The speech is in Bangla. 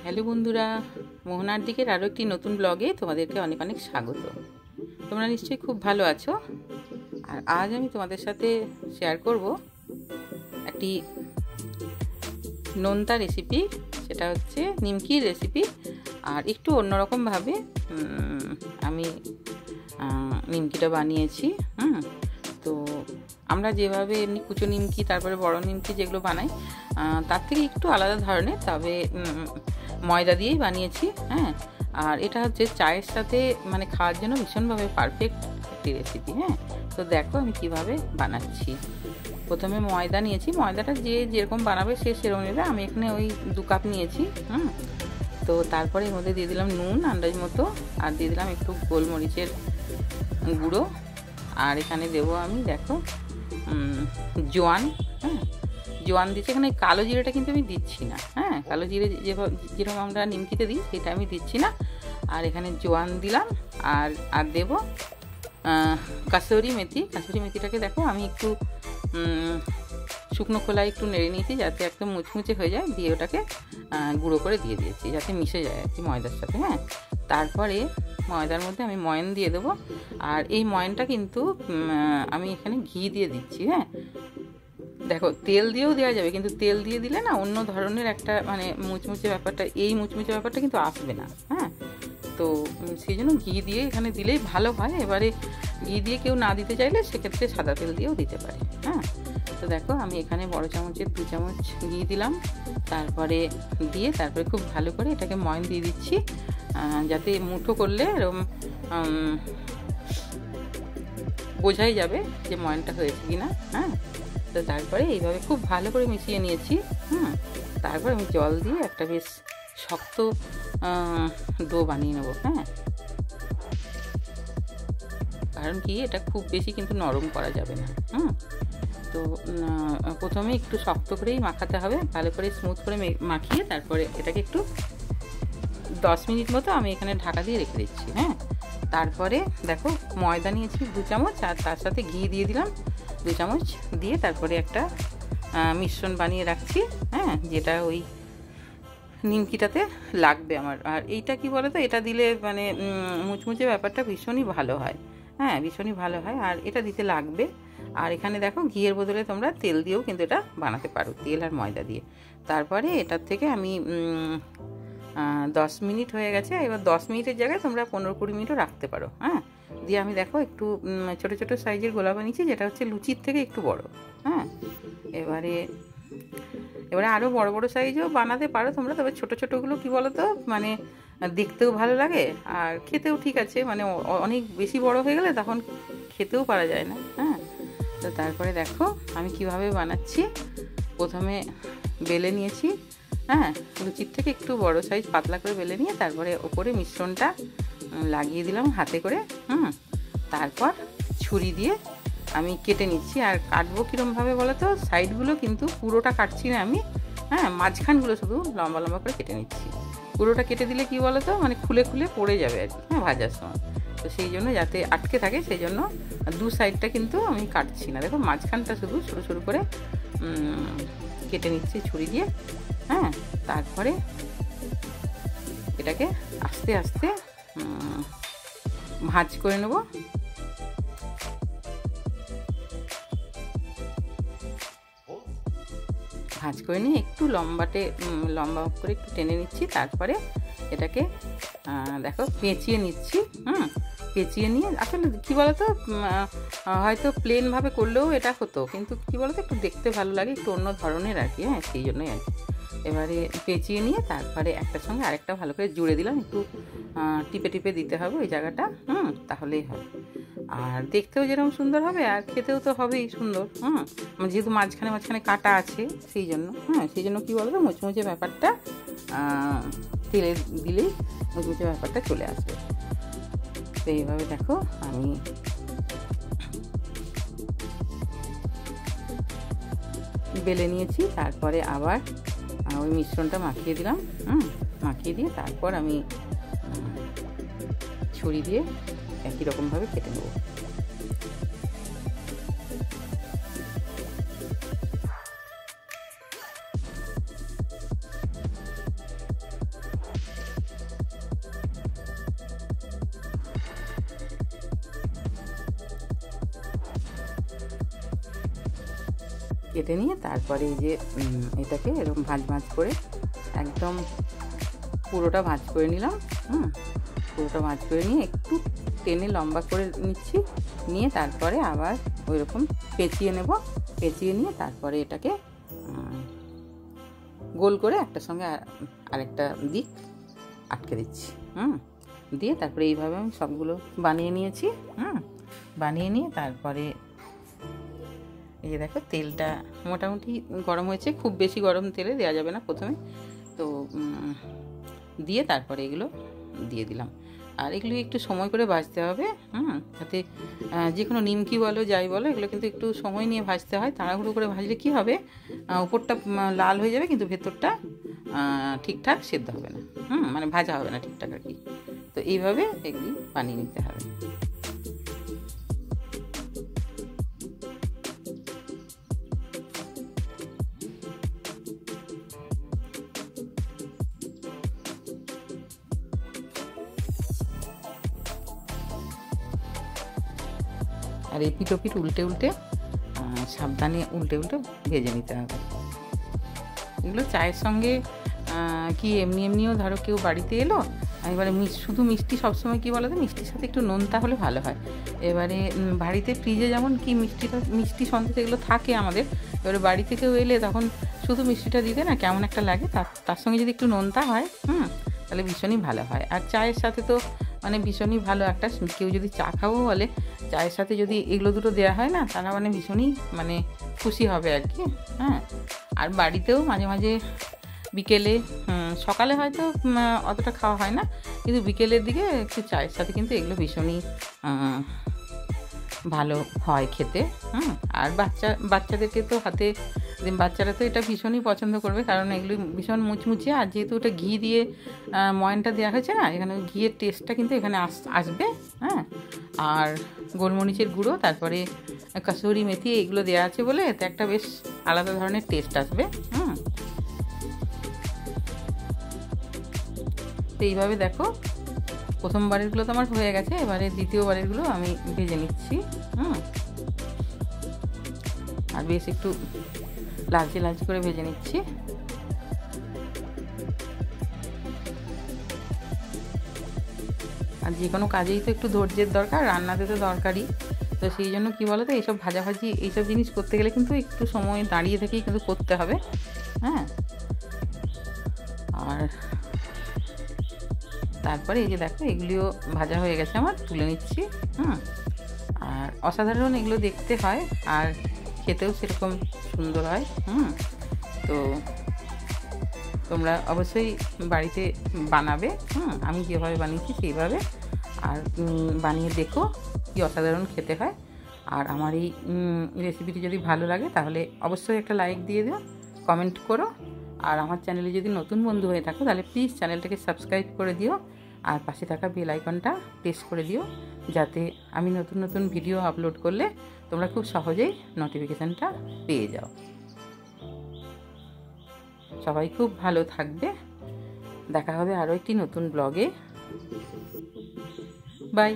হ্যালো বন্ধুরা, মোহনার দিকের আরও একটি নতুন ব্লগে তোমাদেরকে অনেক অনেক স্বাগত। তোমরা নিশ্চয়ই খুব ভালো আছো। আর আজ আমি তোমাদের সাথে শেয়ার করব একটি নোনতা রেসিপি। সেটা হচ্ছে নিমকির রেসিপি। আর একটু অন্যরকমভাবে আমি নিমকিটা বানিয়েছি। তো আমরা যেভাবে এমনি কুচো নিমকি, তারপরে বড় নিমকি যেগুলো বানাই, তার থেকে একটু আলাদা ধরনের, তবে ময়দা দিয়েই বানিয়েছি। আর এটা হচ্ছে চায়ের সাথে মানে খাওয়ার জন্য ভীষণভাবে পারফেক্ট একটি রেসিপি। তো দেখো আমি কিভাবে বানাচ্ছি। প্রথমে ময়দা নিয়েছি, ময়দাটা যে যেরকম বানাবে সে সেরকম নেবে। আমি এখানে ওই 2 কাপ নিয়েছি। তো তারপরে এর মধ্যে দিয়ে দিলাম নুন আন্দাজ মতো, আর দিয়ে দিলাম একটু গোলমরিচের গুঁড়ো। আর এখানে দেবো আমি, দেখো, জোয়ান। জোয়ান দিচ্ছি এখানে। কালো জিরেটা কিন্তু আমি দিচ্ছি না। কালো জিরে যেরকম আমরা নিমকিতে দিই সেটা আমি দিচ্ছি না। আর এখানে জোয়ান দিলাম। আর দেবো কাসুরি মেথি। কাসুরি মেথিটাকে দেখো আমি একটু শুকনো খোলায় একটু নেড়ে নিয়েছি যাতে একদম মুচমুচে হয়ে যায়, দিয়ে ওটাকে গুঁড়ো করে দিয়ে দিয়েছি যাতে মিশে যায় আর কি ময়দার সাথে। তারপরে ময়দার মধ্যে আমি ময়ন দিয়ে দেবো। আর এই ময়নটা কিন্তু আমি এখানে ঘি দিয়ে দিচ্ছি। দেখো, তেল দিয়েও দেওয়া যাবে, কিন্তু তেল দিয়ে দিলে না অন্য ধরনের একটা মানে মুচমুচে ব্যাপারটা, এই মুচমুচে ব্যাপারটা কিন্তু আসবে না। তো সেই জন্য ঘি দিয়ে এখানে দিলেই ভালো হয়। এবারে ঘি দিয়ে কেউ না দিতে চাইলে সেক্ষেত্রে সাদা তেল দিয়েও দিতে পারে। তো দেখো আমি এখানে বড় চামচের 2 চামচ ঘি দিলাম। তারপরে খুব ভালো করে এটাকে ময়ন দিয়ে দিচ্ছি, যাতে মুঠো করলে এরকম বোঝাই যাবে যে ময়নটা হয়েছে কিনা। তো তারপরে এইভাবে খুব ভালো করে মিশিয়ে নিয়েছি। তারপর আমি জল দিয়ে একটা বেশ শক্ত ডো বানিয়ে নেবো। কারণ কি, এটা খুব বেশি কিন্তু নরম করা যাবে না। তো প্রথমে একটু শক্ত করেই মাখাতে হবে, ভালো করে স্মুথ করে মাখিয়ে তারপরে এটাকে একটু 10 মিনিট মতো আমি এখানে ঢাকা দিয়ে রেখে দিচ্ছি। তারপরে দেখো, ময়দা নিয়েছি 2 চামচ, আর তার সাথে ঘি দিয়ে দিলাম 2 চামচ, দিয়ে তারপরে একটা মিশ্রণ বানিয়ে রাখছি, যেটা ওই নিমকিটাতে লাগবে আমার। আর এইটা কি বলো তো, এটা দিলে মানে মুচমুচে ব্যাপারটা ভীষণই ভালো হয়। ভীষণই ভালো হয়, আর এটা দিতে লাগবে। আর এখানে দেখো, ঘিয়ের বদলে তোমরা তেল দিয়েও কিন্তু এটা বানাতে পারো, তেল আর ময়দা দিয়ে। তারপরে এটার থেকে আমি 10 মিনিট হয়ে গেছে। এবার 10 মিনিটের জায়গায় তোমরা 15-20 মিনিটও রাখতে পারো। দিয়ে আমি দেখো একটু ছোটো ছোটো সাইজের গোলা বানিয়েছি, যেটা হচ্ছে লুচির থেকে একটু বড়। এবারে আরও বড় বড় সাইজও বানাতে পারো তোমরা, তবে ছোটো ছোটোগুলো কী বলো তো, মানে দেখতেও ভালো লাগে আর খেতেও ঠিক আছে। মানে অনেক বেশি বড় হয়ে গেলে তখন খেতেও পারা যায় না। তো তারপরে দেখো আমি কিভাবে বানাচ্ছি। প্রথমে বেলে নিয়েছি, লুচির থেকে একটু বড় সাইজ পাতলা করে বেলে নিয়ে তারপরে ওপরে মিশ্রণটা লাগিয়ে দিলাম হাতে করে। তারপর ছুরি দিয়ে আমি কেটে নিচ্ছি। আর কাটবো কীরমভাবে বলো তো, সাইডগুলো কিন্তু পুরোটা কাটছি না আমি, মাঝখানগুলো শুধু লম্বা লম্বা করে কেটে নিচ্ছি। পুরোটা কেটে দিলে কি বলো তো, মানে খুলে খুলে পড়ে যাবে আর কি ভাজার সময়। তো সেই জন্য যাতে আটকে থাকে সেই জন্য 2 সাইডটা কিন্তু আমি কাটছি না। দেখো, মাঝখানটা শুধু সরু সরু করে কেটে নিচ্ছি ছুরি দিয়ে। তারপরে এটাকে আস্তে আস্তে ভাঁজ করে নেব। ভাঁজ করে নিয়ে একটু লম্বা করে একটু টেনে নিচ্ছি। তারপরে এটাকে দেখো পেঁচিয়ে নিচ্ছি। পেঁচিয়ে নিয়ে, আসলে কী বলতো, হয়তো প্লেনভাবে করলেও এটা হতো, কিন্তু কী বলতো, একটু দেখতে ভালো লাগে, একটু অন্য ধরনের আর কি। সেই জন্যই আর কি। এবারে পেঁচিয়ে নিয়ে তারপরে একটার সঙ্গে আরেকটা ভালো করে জুড়ে দিলাম। একটু টিপে টিপে দিতে হবে ওই জায়গাটা, তাহলেই হবে। আর দেখতেও যেরকম সুন্দর হবে আর খেতেও তো হবেই সুন্দর। যেহেতু মাঝখানে কাটা আছে সেই জন্য কী বলতো, মুচমুচে ব্যাপারটা তেলে দিলেই মুচমুচে ব্যাপারটা চলে আসবে। তো এইভাবে দেখো আমি বেলে নিয়েছি। তারপরে আবার ওই মিশ্রণটা মাখিয়ে দিলাম। মাখিয়ে দিয়ে তারপর আমি ছুরি দিয়ে একই রকমভাবে কেটে নেব। কেটে নিয়ে তারপরে এই যে এটাকে এরকম ভাঁজ ভাঁজ করে একদম পুরোটা ভাঁজ করে নিলাম। পুরোটা ভাঁজ করে নিয়ে একটু টেনে লম্বা করে নিচ্ছি, নিয়ে তারপরে আবার ওই রকম পেঁচিয়ে নেব। পেঁচিয়ে নিয়ে তারপরে এটাকে গোল করে একটার সঙ্গে আরেকটা দিক আটকে দিচ্ছি। দিয়ে তারপরে এইভাবে আমি সবগুলো বানিয়ে নিয়েছি। বানিয়ে নিয়ে তারপরে এই দেখো তেলটা মোটামুটি গরম হয়েছে, খুব বেশি গরম তেলে দেওয়া যাবে না প্রথমে। তো দিয়ে তারপরে এগুলো দিয়ে দিলাম। আর এগুলো একটু সময় করে ভাজতে হবে, যাতে যে কোনো নিমকি বলো যাই বলো এগুলো কিন্তু একটু সময় নিয়ে ভাজতে হয়। তাড়াহুড়ো করে ভাজলে কি হবে, উপরটা লাল হয়ে যাবে কিন্তু ভেতরটা ঠিকঠাক সেদ্ধ হবে না, মানে ভাজা হবে না ঠিকঠাক আর কি। তো এইভাবে এগুলি বানিয়ে নিতে হবে। আর এই পিঠ উল্টে উল্টে সাবধানে উল্টে উল্টে ভেজে নিতে হবে। এগুলো চায়ের সঙ্গে কি এমনিও ধরো কেউ বাড়িতে এলো, এবারে শুধু মিষ্টি সবসময় কী বলো তো, মিষ্টির সাথে একটু নোনতা হলে ভালো হয়। এবারে বাড়িতে ফ্রিজে যেমন কি মিষ্টি সন্দেশ এগুলো থাকে আমাদের, এবারে বাড়িতে কেউ এলে তখন শুধু মিষ্টিটা দিতে না কেমন একটা লাগে, তার সঙ্গে যদি একটু নোনতা হয় তাহলে ভীষণই ভালো হয়। আর চায়ের সাথে তো মানে ভীষণই ভালো একটা, কেউ যদি চা খাবো বলে চায়ের সাথে যদি এগুলো দুটো দেওয়া হয় না, তারা মানে ভীষণই মানে খুশি হবে আর কি। আর বাড়িতেও মাঝে মাঝে বিকেলে, সকালে হয়তো অতটা খাওয়া হয় না, কিন্তু বিকেলের দিকে একটু চায়ের সাথে কিন্তু এগুলো ভীষণই ভালো হয় খেতে। আর বাচ্চাদেরকে তো বাচ্চারা তো এটা ভীষণই পছন্দ করবে, কারণ এগুলো ভীষণ মুচমুচে। আর যেহেতু এটা ঘি দিয়ে ময়নটা দেওয়া হয়েছে না, এখানে ঘিয়ের টেস্টটা কিন্তু এখানে আসবে। আর গোলমরিচের গুঁড়ো, তারপরে কাসুরি মেথি এগুলো দেওয়া আছে বলে এতে একটা বেশ আলাদা ধরনের টেস্ট আসবে। তো এইভাবে দেখো প্রথমবারেরগুলো তো আমার হয়ে গেছে, এবারে দ্বিতীয়বারেরগুলো আমি ভেজে নিচ্ছি। আর বেশ একটু লালচে করে ভেজে নিচ্ছি। আর যে কোনো কাজেই তো একটু ধৈর্যের দরকার, রান্নাতে তো দরকারই। তো সেই জন্য কী বলো তো, এইসব ভাজাভাজি এইসব জিনিস করতে গেলে কিন্তু একটু সময় দাঁড়িয়ে থেকেই কিন্তু করতে হবে। আর তারপরে এই যে দেখো এগুলিও ভাজা হয়ে গেছে আমার, তুলে নিচ্ছি। আর অসাধারণ এগুলো দেখতে হয়, আর খেতেও সেরকম সুন্দর হয়। তো তোমরা অবশ্যই বাড়িতে বানাবে, আমি যেভাবে বানিয়েছি সেইভাবে, আর বানিয়ে দেখো কি অসাধারণ খেতে হয়। আর আমার এই রেসিপিটি যদি ভালো লাগে তাহলে অবশ্যই একটা লাইক দিয়ে দিও, কমেন্ট করো। আর আমার চ্যানেলে যদি নতুন বন্ধু হয়ে থাকো তাহলে প্লিজ চ্যানেলটাকে সাবস্ক্রাইব করে দিও, আর পাশে থাকা বেল আইকনটা প্রেস করে দিও, যাতে আমি নতুন ভিডিও আপলোড করলে তোমরা খুব সহজেই নোটিফিকেশানটা পেয়ে যাও। সবাই খুব ভালো থাকবে, দেখা হবে আরও একটি নতুন ব্লগে। বাই।